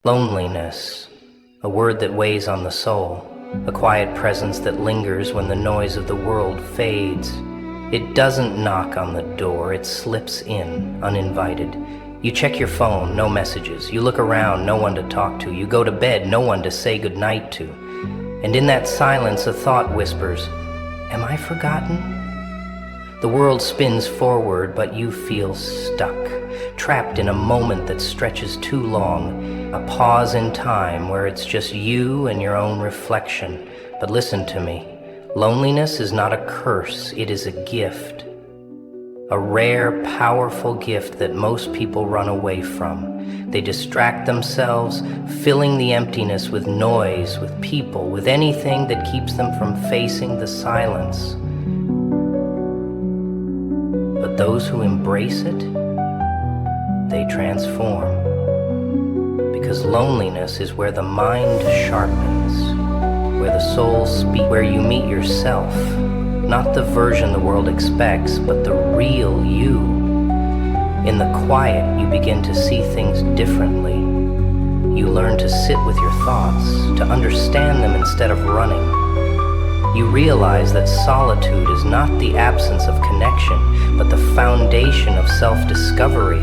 Loneliness, a word that weighs on the soul, a quiet presence that lingers when the noise of the world fades. It doesn't knock on the door, it slips in, uninvited. You check your phone, no messages. You look around, no one to talk to. You go to bed, no one to say goodnight to. And in that silence, a thought whispers, "Am I forgotten?" The world spins forward, but you feel stuck, trapped in a moment that stretches too long, a pause in time where it's just you and your own reflection. But listen to me, loneliness is not a curse, it is a gift. A rare, powerful gift that most people run away from. They distract themselves, filling the emptiness with noise, with people, with anything that keeps them from facing the silence. But those who embrace it, they transform. Because loneliness is where the mind sharpens, where the soul speaks, where you meet yourself, not the version the world expects, but the real you. In the quiet, you begin to see things differently. You learn to sit with your thoughts, to understand them instead of running. You realize that solitude is not the absence of connection, but the foundation of self-discovery.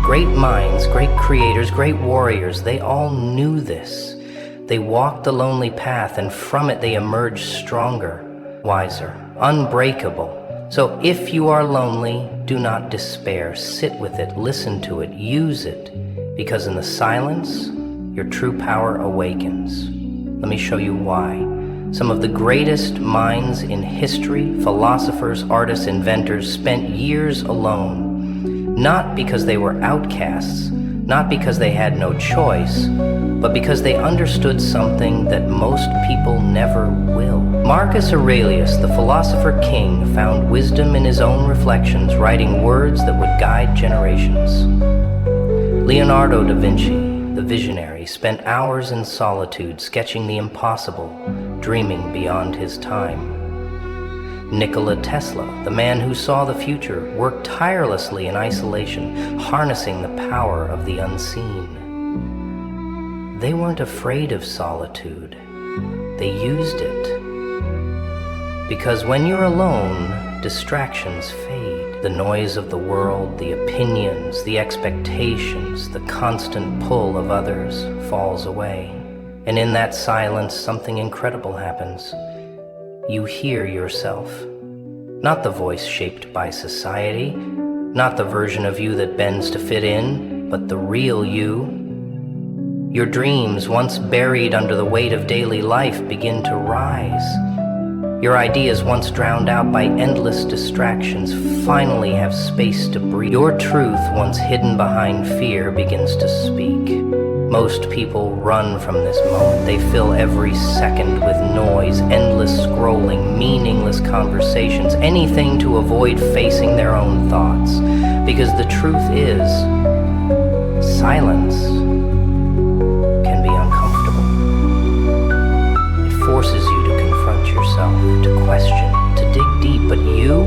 Great minds, great creators, great warriors, they all knew this. They walked the lonely path, and from it they emerged stronger, wiser, unbreakable. So if you are lonely, do not despair. Sit with it, listen to it, use it, because in the silence, your true power awakens. Let me show you why. Some of the greatest minds in history, philosophers, artists, inventors, spent years alone, not because they were outcasts, not because they had no choice, but because they understood something that most people never will. Marcus Aurelius, the philosopher king, found wisdom in his own reflections, writing words that would guide generations. Leonardo da Vinci, the visionary, spent hours in solitude, sketching the impossible, dreaming beyond his time. Nikola Tesla, the man who saw the future, worked tirelessly in isolation, harnessing the power of the unseen. They weren't afraid of solitude. They used it. Because when you're alone, distractions fade. The noise of the world, the opinions, the expectations, the constant pull of others falls away. And in that silence, something incredible happens. You hear yourself. Not the voice shaped by society, not the version of you that bends to fit in, but the real you. Your dreams, once buried under the weight of daily life, begin to rise. Your ideas, once drowned out by endless distractions, finally have space to breathe. Your truth, once hidden behind fear, begins to speak. Most people run from this moment. They fill every second with noise, endless scrolling, meaningless conversations, anything to avoid facing their own thoughts. Because the truth is, silence can be uncomfortable. It forces you to confront yourself, to question, to dig deep, but you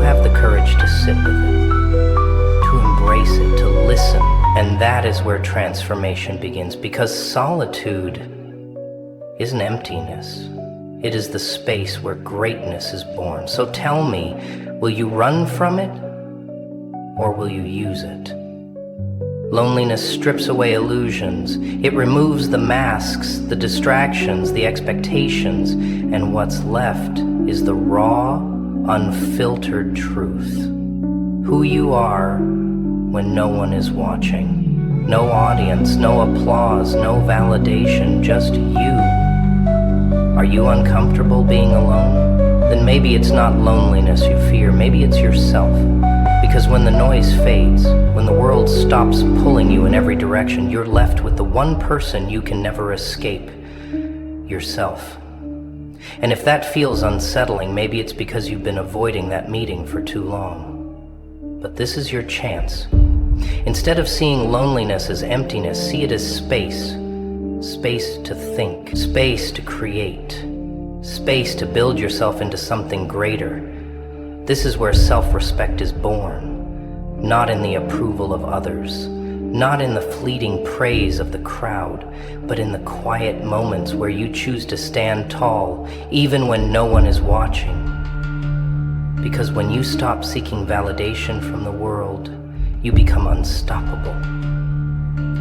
have the courage to sit with it, to embrace it, to listen. And that is where transformation begins, because solitude isn't emptiness. It is the space where greatness is born. So tell me, will you run from it, or will you use it? Loneliness strips away illusions. It removes the masks, the distractions, the expectations, and what's left is the raw, unfiltered truth. Who you are when no one is watching. No audience, no applause, no validation, just you. Are you uncomfortable being alone? Then maybe it's not loneliness you fear, maybe it's yourself. Because when the noise fades, when the world stops pulling you in every direction, you're left with the one person you can never escape, yourself. And if that feels unsettling, maybe it's because you've been avoiding that meeting for too long. But this is your chance. Instead of seeing loneliness as emptiness, see it as space. Space to think, space to create, space to build yourself into something greater. This is where self-respect is born, not in the approval of others, not in the fleeting praise of the crowd, but in the quiet moments where you choose to stand tall, even when no one is watching. Because when you stop seeking validation from the world, you become unstoppable.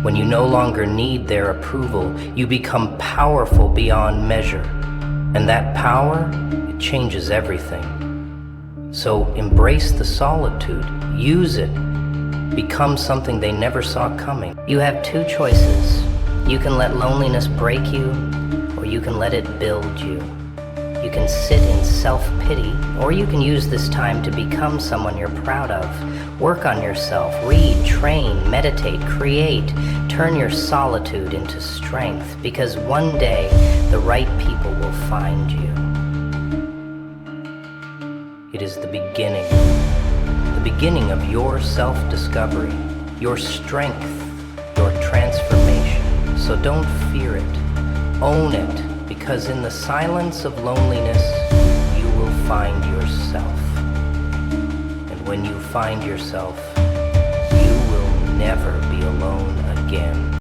When you no longer need their approval, you become powerful beyond measure. And that power, it changes everything. So embrace the solitude, use it, become something they never saw coming. You have two choices. You can let loneliness break you, or you can let it build you. You can sit in self-pity, or you can use this time to become someone you're proud of. Work on yourself, read, train, meditate, create. Turn your solitude into strength, because one day the right people will find you. It is the beginning of your self-discovery, your strength, your transformation. So don't fear it, own it, because in the silence of loneliness, you will find yourself. And when you find yourself, you will never be alone again.